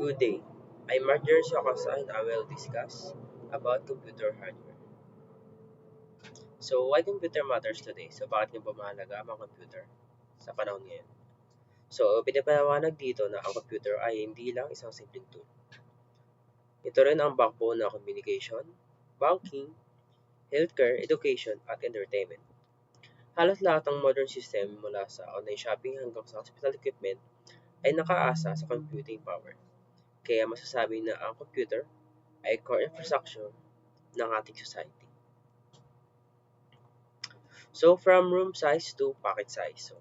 Good day. I'm Marjorie Sokosa and I will discuss about computer hardware. So, why computer matters today? So, bakit nga ba mahalaga ang mga computer sa panahon ngayon? So, pinapanawanag dito na ang computer ay hindi lang isang simpleng tool. Ito rin ang backbone ng communication, banking, healthcare, education, at entertainment. Halos lahat ng modern system mula sa online shopping hanggang sa hospital equipment ay nakaasa sa computing power. Kaya masasabi na ang computer ay core infrastructure ng ating society. So, from room size to pocket size. So,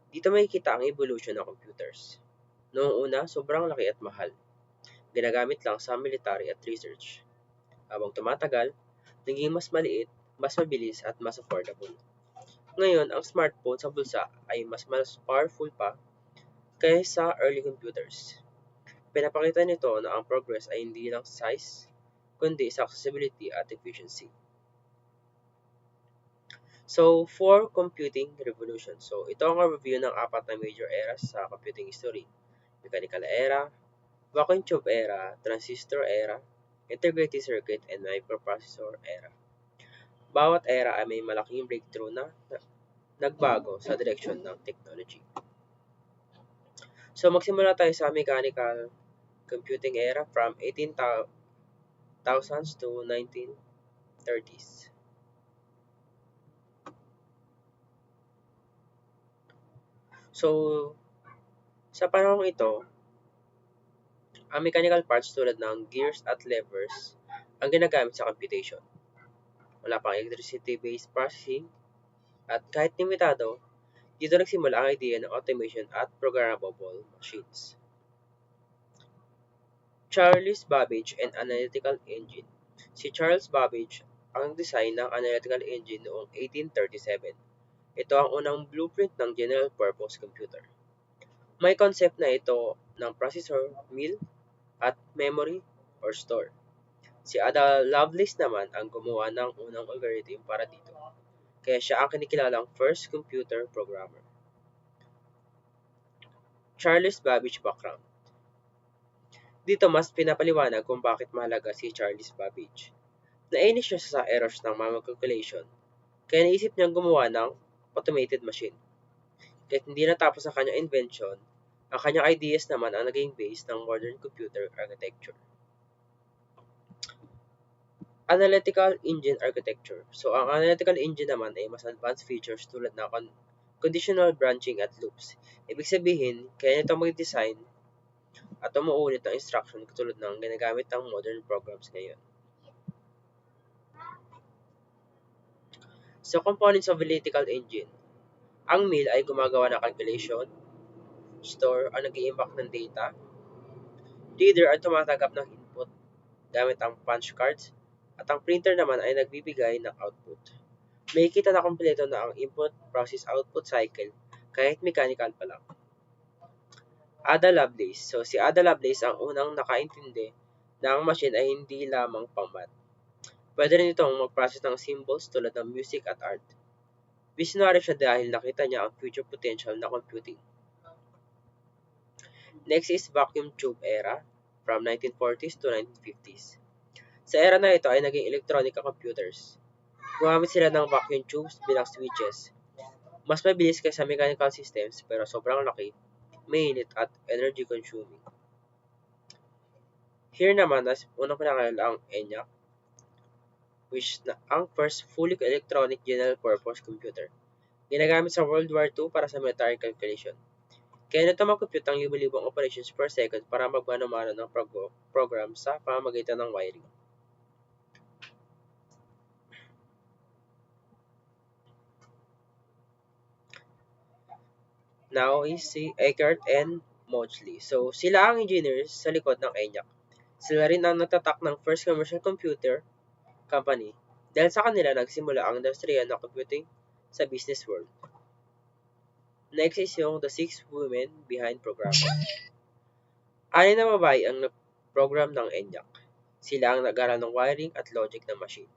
dito makikita ang evolution ng computers. Noong una, sobrang laki at mahal. Ginagamit lang sa military at research. Habang tumatagal, naging mas maliit, mas mabilis at mas affordable. Ngayon, ang smartphone sa bulsa ay mas powerful pa kaysa early computers. Pinapakita nito na ang progress ay hindi lang size, kundi sa accessibility at efficiency. So, for computing revolution. So, ito ang review ng apat na major eras sa computing history. Mechanical era, vacuum tube era, transistor era, integrated circuit, and microprocessor era. Bawat era ay may malaking breakthrough na nagbago sa direksyon ng technology. So, magsimula tayo sa mechanical computing era from 18,000s to 1930s. So, sa panahong ito, ang mechanical parts tulad ng gears at levers ang ginagamit sa computation. Wala pang electricity-based processing at kahit limitado, dito nagsimula ang idea ng automation at programmable machines. Charles Babbage and Analytical Engine. Si Charles Babbage ang design ng analytical engine noong 1837. Ito ang unang blueprint ng general purpose computer. May concept na ito ng processor, mill, at memory or store. Si Ada Lovelace naman ang gumawa ng unang algorithm para dito. Kaya siya ang kinikilalang first computer programmer. Charles Babbage background. Dito mas pinapaliwanag kung bakit mahalaga si Charles Babbage. Nainis siya sa errors ng mga calculation, kaya naisip niyang gumawa ng automated machine. Kahit hindi natapos ang kanyang invention, ang kanyang ideas naman ang naging base ng modern computer architecture. Analytical engine architecture. So, ang analytical engine naman ay mas advanced features tulad ng conditional branching at loops. Ibig sabihin, kaya nito mag-design at umuulit ng instruction katulad ng ginagamit ng modern programs ngayon. So, components of analytical engine. Ang mill ay gumagawa ng calculation, store ang nag-i-impact ng data, reader ay tumatanggap ng input gamit ang punch cards, at ang printer naman ay nagbibigay ng output. Makikita na kompleto na ang input, process, output cycle kahit mechanical pa lang. Ada Lovelace. So, si Ada Lovelace ang unang nakaintindi na ang machine ay hindi lamang pang-math. Pwede rin itong mag-process ng symbols tulad ng music at art. Visionary siya dahil nakita niya ang future potential na computing. Next is vacuum tube era from 1940s to 1950s. Sa era na ito ay naging electronic computers. Gumamit sila ng vacuum tubes bilang switches. Mas mabilis kaysa mechanical systems pero sobrang laki, mainit at energy consuming. Here naman as unang pinakilala ang ENIAC, which na ang first fully electronic general purpose computer. Ginagamit sa World War II para sa military calculation. Kaya nito mag-compute ang libo-libong operations per second para magmano-mano ng program sa pamamagitan ng wiring. Now is si Eckert and Mauchly. So, sila ang engineers sa likod ng ENIAC. Sila rin ang nagtatak ng first commercial computer company dahil sa kanila nagsimula ang industriya ng computing sa business world. Next is yung the 6 women behind programming. Anim na babae ang nag-program ng ENIAC. Sila ang nag-aral ng wiring at logic ng machine.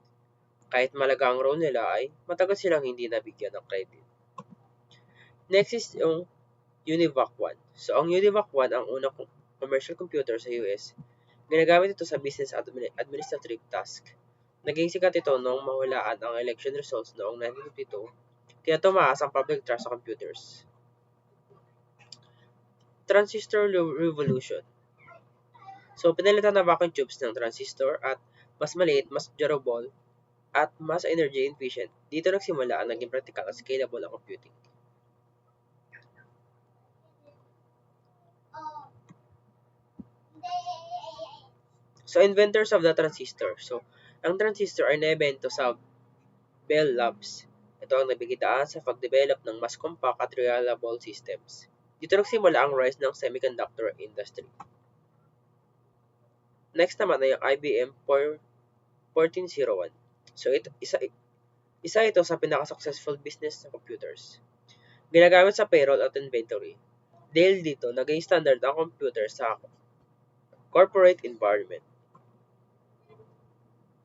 Kahit malaga ang role nila ay matagal silang hindi nabigyan ng credit. Next is yung UNIVAC 1. So, ang UNIVAC 1 ang unang commercial computer sa US. Ginagamit ito sa business administrative task. Naging sikat ito noong mahulaan ang election results noong 1952, kaya tumaas ang public trust sa computers. Transistor revolution. So, pinalitan na vacuum tubes ng transistor at mas maliit, mas durable, at mas energy efficient. Dito nagsimula ang naging practical at scalable ang computing. So, inventors of the transistor. So, ang transistor ay naibento sa Bell Labs. Ito ang nabigitaan sa pag-develop ng mas compact at reliable systems. Dito nagsimula ang rise ng semiconductor industry. Next naman ay ang IBM 1401. So, isa ito sa pinaka-successful business na computers. Ginagamit sa payroll at inventory. Dahil dito, naging standard ang computer sa corporate environment.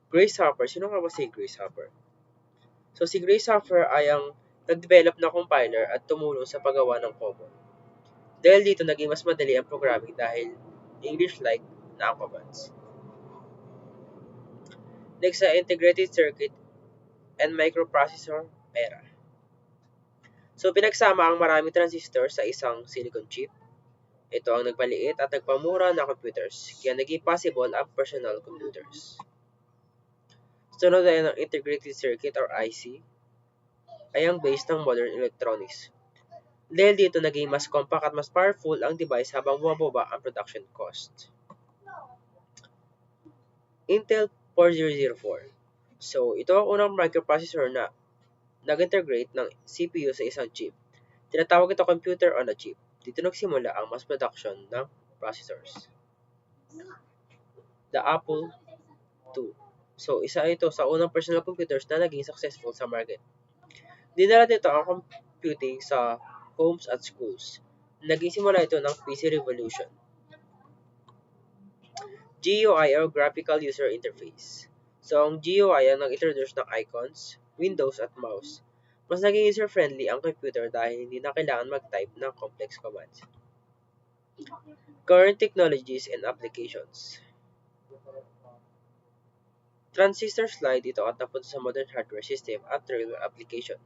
Grace Hopper. Sino nga ba si Grace Hopper? So, si Grace Hopper ay ang nag-develop na compiler at tumulong sa paggawa ng COBOL. Dahil dito, naging mas madali ang programming dahil English-like na ang commands. Next sa integrated circuit and microprocessor era. So, pinagsama ang maraming transistor sa isang silicon chip. Ito ang nagpaliit at nagpamura na computers, kaya naging possible ang personal computers. Sunod ay ang integrated circuit or IC ay ang base ng modern electronics. Dahil dito naging mas compact at mas powerful ang device habang bumababa ang production cost. Intel 4004. So, ito ang unang microprocessor na nag-integrate ng CPU sa isang chip. Tinatawag ito computer on a chip. Dito nagsimula ang mass production ng processors. The Apple II. So, isa ito sa unang personal computers na naging successful sa market. Dinala nito ang computing sa homes at schools. Naging simula ito ng PC revolution. GUI or Graphical User Interface. So, ang GUI ang nag-introduce ng icons, windows at mouse. Mas naging user-friendly ang computer dahil hindi na kailangan mag-type ng complex commands. Current technologies and applications. Transistor slide ito at napunta sa modern hardware system at real application.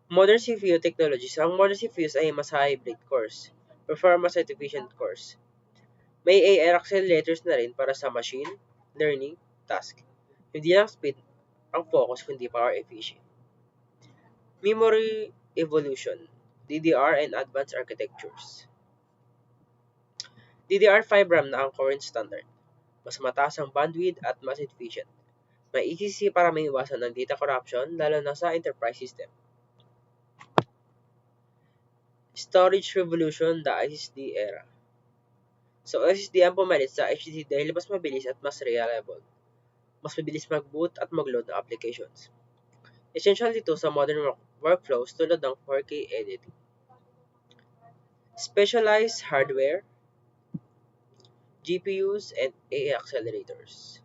Modern CPU technologies. Ang modern CPUs ay mas hybrid cores, performance at efficient cores. May AI accelerators na rin para sa machine learning task. Hindi lang speed ang focus kundi power efficient. Memory evolution, DDR and advanced architectures. DDR5 RAM na ang current standard. Mas mataas ang bandwidth at mas efficient. May ECC para maiwasan ng data corruption lalo na sa enterprise system. Storage revolution, the SSD era. So, SSD ang pumalit sa HDD dahil mas mabilis at mas reliable. Mas mabilis mag-boot at mag-load ng applications. Essential dito sa modern workflows tulad ng 4K editing. Specialized hardware, GPUs, and AI accelerators.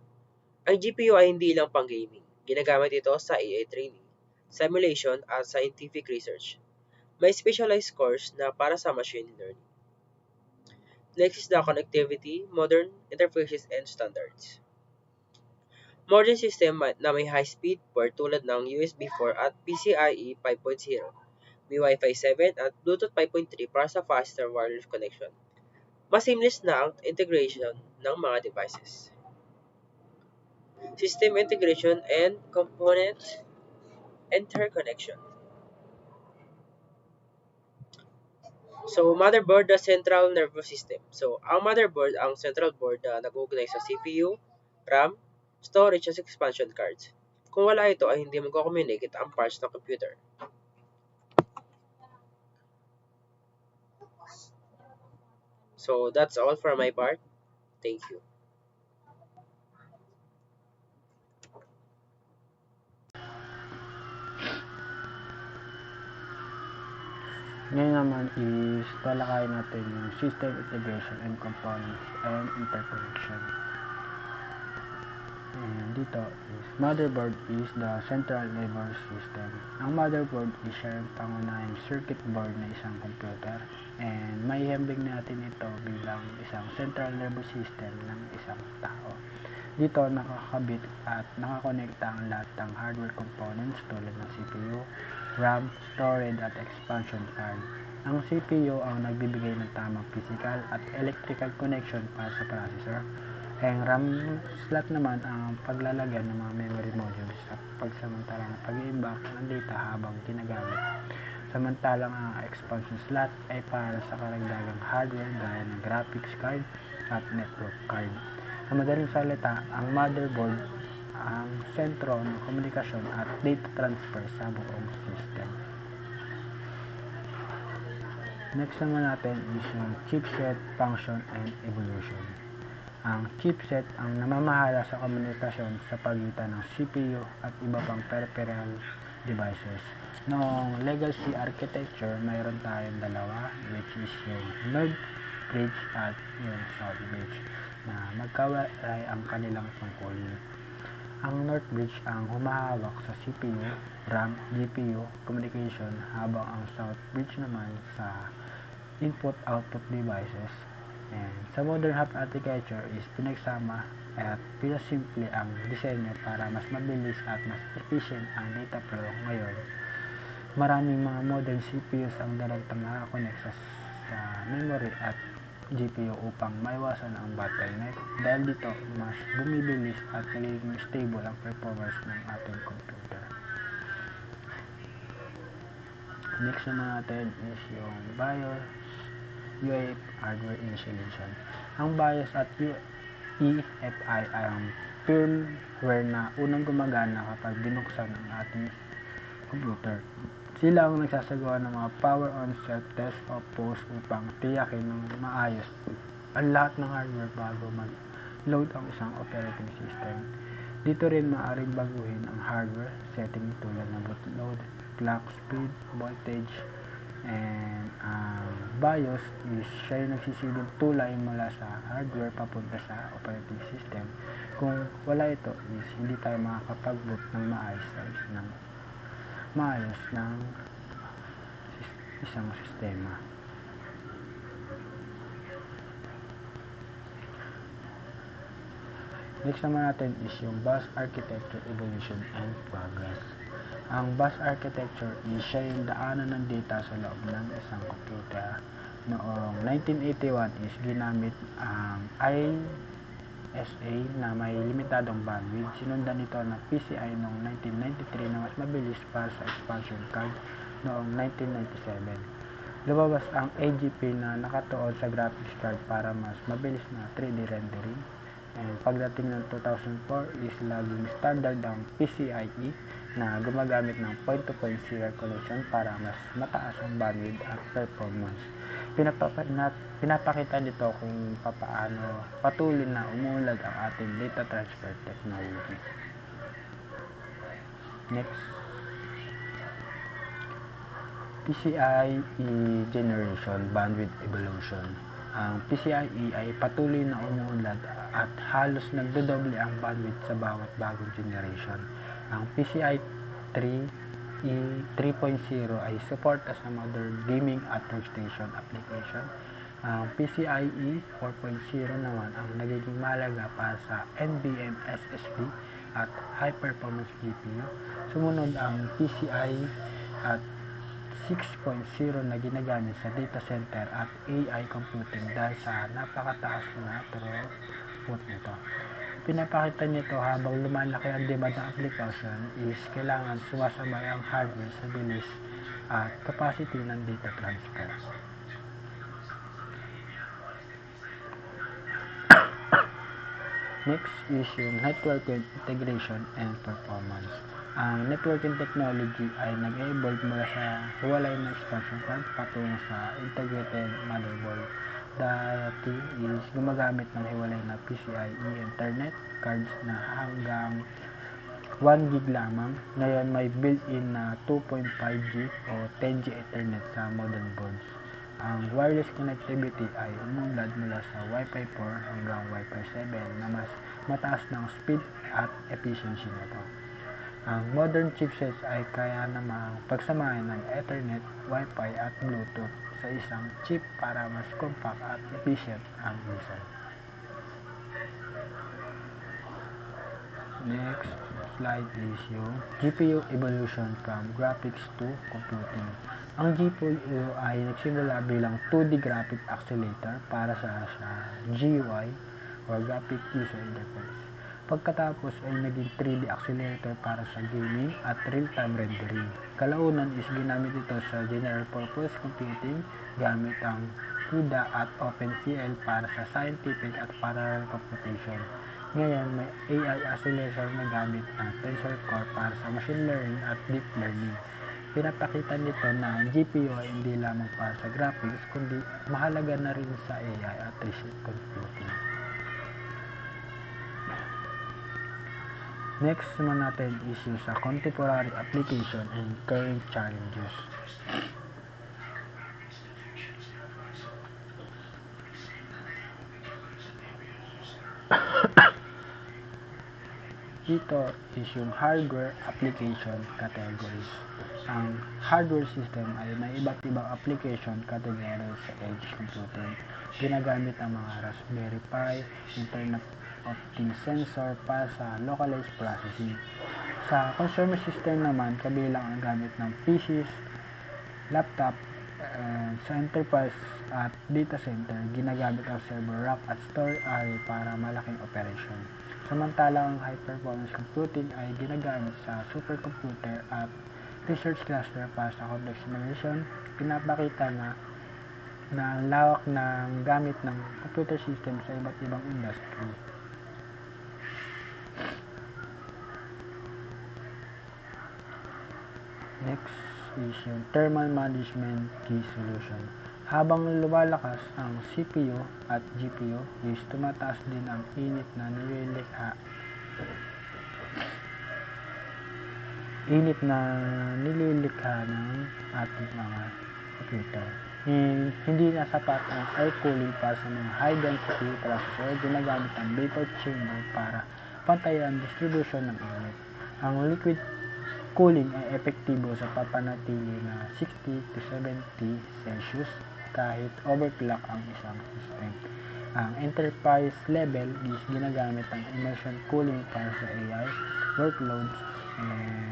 Ang GPU ay hindi lang pang-gaming. Ginagamit ito sa AI training, simulation, at scientific research. May specialized cores na para sa machine learning. Next is the connectivity, modern interfaces, and standards. Modern system na may high-speed port tulad ng USB 4 at PCIe 5.0, may Wi-Fi 7 at Bluetooth 5.3 para sa faster wireless connection. Mas seamless na ang integration ng mga devices. System integration and component interconnection. So, motherboard, the central nervous system. So, ang motherboard, ang central board na nag-uugnay sa CPU, RAM, storage, at expansion cards. Kung wala ito, ay hindi magko-communicate ang parts ng computer. So, that's all for my part. Thank you. Ngayon naman is talakayin natin yung system integration and components and interconnection. And dito is Motherboard is the central nervous system. Ang motherboard is siya yung pangunahing circuit board na isang computer, and maihambing natin ito bilang isang central nervous system ng isang tao. Dito nakakabit at nakakonekta ang lahat ng hardware components tulad ng CPU, RAM, storage at expansion card. Ang CPU ang nagbibigay ng tamang physical at electrical connection para sa processor. Ang RAM slot naman ang paglalagyan ng mga memory modules sa pagsamantalang pag-iimbak ng data habang ginagamit. Samantalang ang expansion slot ay para sa karagdagang hardware gaya ng graphics card at network card. Sa madaling salita, ang motherboard ang sentro ng komunikasyon at data transfer sa buong system. Next naman natin is yung chipset, function, and evolution. Ang chipset ang namamahala sa komunikasyon sa pagitan ng CPU at iba pang peripheral devices. Noong legacy architecture, mayroon tayong dalawa, which is yung North Bridge at yung South Bridge, na magkawalay ang kanilang tungkulin. Ang North Bridge ang humahawak sa CPU, RAM, GPU, communication, habang ang South Bridge naman sa input-output devices. And sa modern hub architecture is pinagsama at pinasimple ang disenyo para mas mabilis at mas efficient ang data flow. Ngayon, maraming mga modern CPUs ang direktang nakakonect sa memory at GPU upang maiwasan ang bottleneck. Dahil dito, mas bumibilis at nagiging stable ang performance ng ating computer. Next naman natin is yung BIOS, UEFI hardware initialization. Ang BIOS at UEFI ay ang firmware na unang gumagana kapag binuksan ang ating computer. Sila ang nagsasagawa ng mga power on, set, test o post upang tiyakin ng maayos ang lahat ng hardware bago mag-load ang isang operating system. Dito rin maaaring baguhin ang hardware setting tulad ng bootload, clock speed, voltage, and ang BIOS is siya yung nagsisilbing tulay mula sa hardware papunta sa operating system. Kung wala ito is hindi tayo makakapag-boot ng maayos ng isang sistema. Next naman natin is yung bus architecture, evolution, and progress. Ang bus architecture is siya yung daanan ng data sa loob ng isang computer. Noong 1981 is ginamit ang ISA na may limitadong bandwidth. Sinundan ito ng PCI noong 1993 na mas mabilis para sa expansion card noong 1997. Lumabas ang AGP na nakatuon sa graphics card para mas mabilis na 3D rendering. And pagdating ng 2004 is laging standard ang PCIe na gumagamit ng point-to-point serial connection para mas mataas ang bandwidth at performance. Pinapakita nito kung papaano patuloy na umuunlad ang ating data transfer technology. Next, PCIe generation, bandwidth evolution. Ang PCIe ay patuloy na umuunlad at halos nagdodoble ang bandwidth sa bawat bagong generation. Ang PCIe 3.0 ay suporta sa modern gaming at workstation application. Ang PCIe 4.0 naman ang nagiging mahalaga para sa NVMe SSD at high-performance GPU. Sumunod ang PCIe at 6.0 na ginagamit sa data center at AI computing dahil sa napakataas na throughput nito. Pinapakita nito habang lumalaki ang demand ng application is kailangan sumasabay ang hardware sa bilis at capacity ng data transfer. Next is yung networking integration and performance. Ang networking technology ay nag-evolve mula sa hiwalay na expansion card patungo sa integrated motherboard. Dati is gumagamit ng hiwalay na PCIe Ethernet cards na hanggang 1 gig lamang. Ngayon may built-in na 2.5G o 10G Ethernet sa modern boards. Ang wireless connectivity ay umunlad mula sa Wi-Fi 4 hanggang Wi-Fi 7 na mas mataas ng speed at efficiency nito. Ang modern chipsets ay kaya namang pagsamahin ng Ethernet, Wi-Fi at Bluetooth sa isang chip para mas compact at efficient ang design. Next slide is yung GPU evolution from graphics to computing. Ang GPU ay nagsimula bilang 2D graphic accelerator para sa GUI or Graphic User Interface. Pagkatapos ay naging 3D accelerator para sa gaming at real-time rendering. Kalaunan is ginamit ito sa general purpose computing gamit ang CUDA at OpenCL para sa scientific at parallel computation. Ngayon, may AI accelerator na gamit ng Tensor Core para sa machine learning at deep learning. Pinapakita nito na ang GPU ay hindi lamang para sa graphics kundi mahalaga na rin sa AI at research computing. Next naman natin is yung sa contemporary application and current challenges. Dito is yung hardware application categories. Ang hardware system ay may iba't ibang application categories sa edge computing. Ginagamit ang mga Raspberry Pi, Internet of Things sensor para sa localized processing. Sa consumer system naman, kabilang ang gamit ng PCs, laptop, sa enterprise at data center, ginagamit ang server rack at storage array para malaking operation. Samantalang ang high-performance computing ay ginagamit sa supercomputer at research cluster para sa complex simulation. Pinapakita na ang lawak ng gamit ng computer system sa iba't ibang industry. Next is yung thermal management key solution. Habang lumalakas ang CPU at GPU, is tumataas din ang init na nililikha ng ating mga computer. Hindi na sapat ang air cooling para sa mga high density processor. Ginagamit ang vapor chamber para pantayan ang distribution ng init. Ang liquid cooling ay epektibo sa papanatili na 60 to 70 Celsius kahit overclock ang isang system. Ang enterprise level is ginagamit ang immersion cooling para sa AI workloads.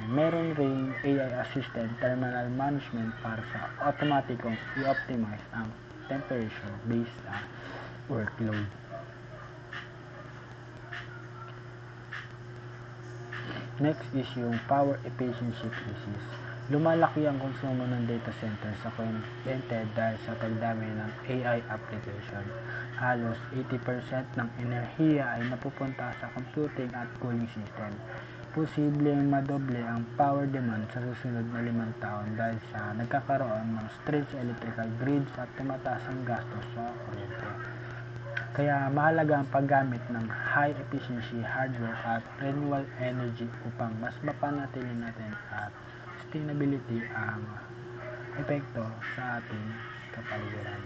Meron ring AI assisted thermal management para sa automatic kung i-optimize ang temperature based sa workload. Next is yung power efficiency crisis. Lumalaki ang konsumo ng data center sa kuryente dahil sa pagdami ng AI application. Halos 80% ng enerhiya ay napupunta sa computing at cooling system. Posibleng madoble ang power demand sa susunod na 5 taon dahil sa nagkakaroon ng stretched electrical grids at tumataas ang gastos sa kuryente. Kaya mahalaga ang paggamit ng high efficiency hardware at renewable energy upang mas mapanatili natin at sustainability ang epekto sa ating kapaligiran.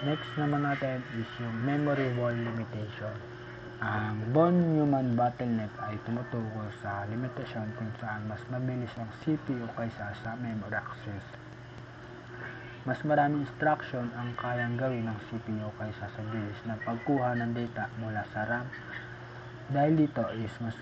Next naman natin is yung memory wall limitation. Ang von Neumann bottleneck ay tumutukoy sa limitasyon kung saan mas mabilis ang CPU kaysa sa memory access. Mas maraming instruction ang kayang gawin ng CPU kaysa sa bilis ng pagkuha ng data mula sa RAM. Dahil dito is mas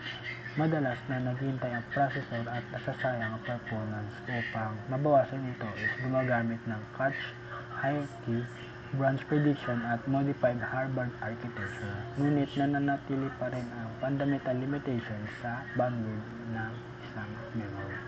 madalas na naghihintay ang processor at nasasayang ang performance. Upang mabawasan ito is gumagamit ng cache, hierarchy, branch prediction at modified Harvard architecture. Ngunit nananatili pa rin ang fundamental limitation sa bandwidth ng isang memory.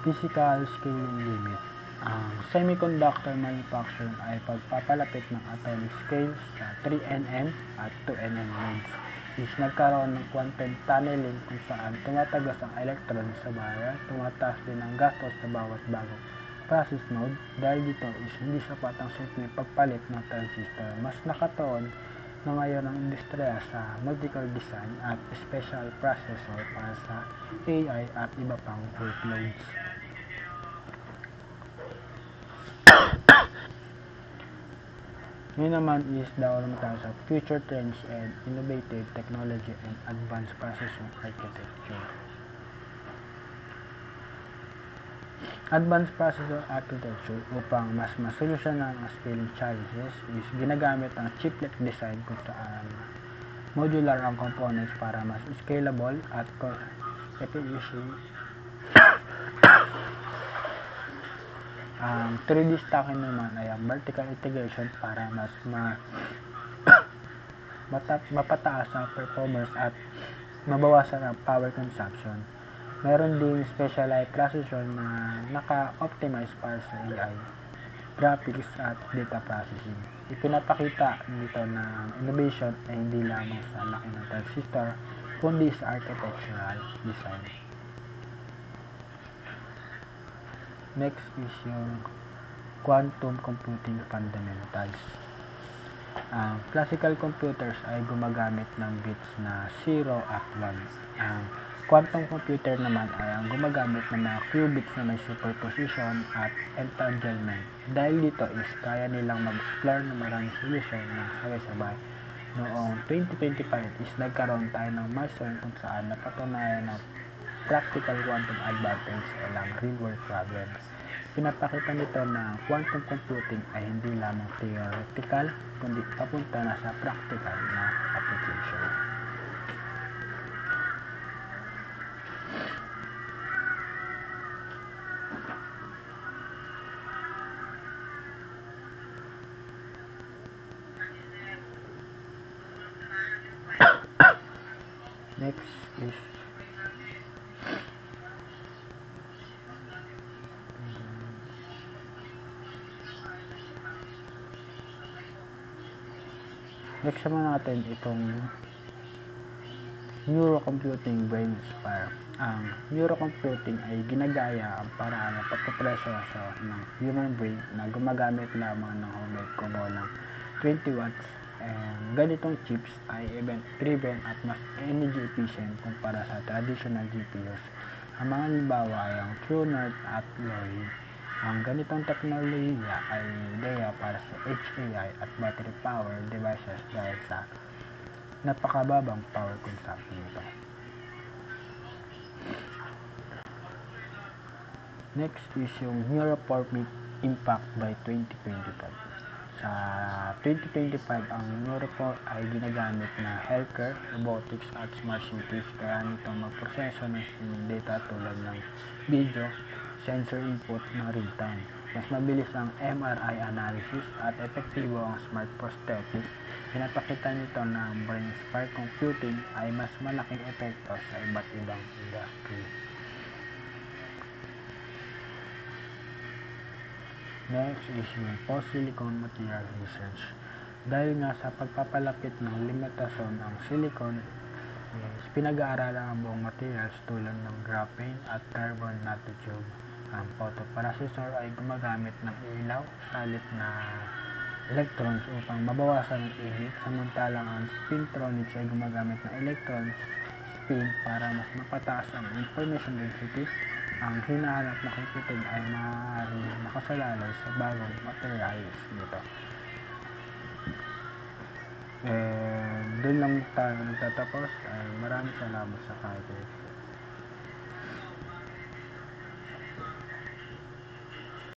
Physical scaling limit. Ang semiconductor manufacturing ay pagpapalapit ng atomic scales sa 3 nm at 2 nm nodes. Is nagkaroon ng quantum tunneling kung saan tumatagas ang electron sa barrier, tumataas din ang gastos sa bawat bagong process node. Dahil dito is hindi sapat ang simpleng pagpalit ng transistor. Mas nakatuon na ngayon ang industriya sa multi-core design at special processor para sa AI at iba pang workloads. Ngayon naman is daw tayo sa future trends and innovative technology and advanced processing architecture. Advanced processor architecture upang mas masolusyonan ang scaling challenges is ginagamit ang chiplet design kung saan modular ang components para mas scalable at efficient. Ang 3D stacking naman ay ang vertical integration para mas mapataas ang performance at mabawasan ang power consumption. Meron din specialized processor na naka-optimize para sa AI, graphics at data processing. Ipinapakita dito na innovation ay hindi lamang sa laki ng transistor kundi sa architectural design. Next is yung quantum computing fundamentals. Ang classical computers ay gumagamit ng bits na 0 at 1. Ang quantum computer naman ay ang gumagamit ng mga qubits na may superposition at entanglement. Dahil dito is kaya nilang mag-explore ng maraming solusyon na sabay-sabay. Noong 2025 is nagkaroon tayo ng milestone kung saan napatunayan ng practical quantum advantage sa ilang real-world problems. Pinapakita nito na quantum computing ay hindi lamang theoretical kundi papunta na sa practical na application. Next is next naman natin itong neurocomputing brain spire. Ang neurocomputing ay ginagaya ang paraan ng pagpaproseso ng human brain na gumagamit lamang ng high kumulang 20 watts. Ganitong chips ay event-driven at mas energy efficient kumpara sa traditional GPUs. Ang mga halimbawa ay ang TrueNorth at Lori. Ang ganitong teknolohiya ay ideya para sa edge AI at battery power devices dahil sa napakababang power consumption nito. Next is yung neuroformic impact by 2025. Sa 2025, ang neuroform ay ginagamit na healthcare, robotics at smart cities kaya nito magproseso ng streaming data tulad ng video, sensor input ng real time. Mas mabilis ang MRI analysis at epektibo ang smart prosthetics. Pinapakita nito na ang brain spire computing ay mas malaking epekto sa iba't ibang industry. Next is yung post-silicon material research. Dahil nga sa pagpapalapit ng limitasyon ng silicon, pinag-aaralan ang buong materials tulad ng graphene at carbon nanotube. Ang photoprocessor ay gumagamit ng ilaw salit na electrons upang mabawasan ang init, samantalang ang spintronics ay gumagamit ng electrons spin para mas mapataas ang information density. Ang hinahanap na computing ay maaaring nakasalalay sa bagong materials nito. Doon lang tayo nagtatapos. Maraming salamat sa pakikinig.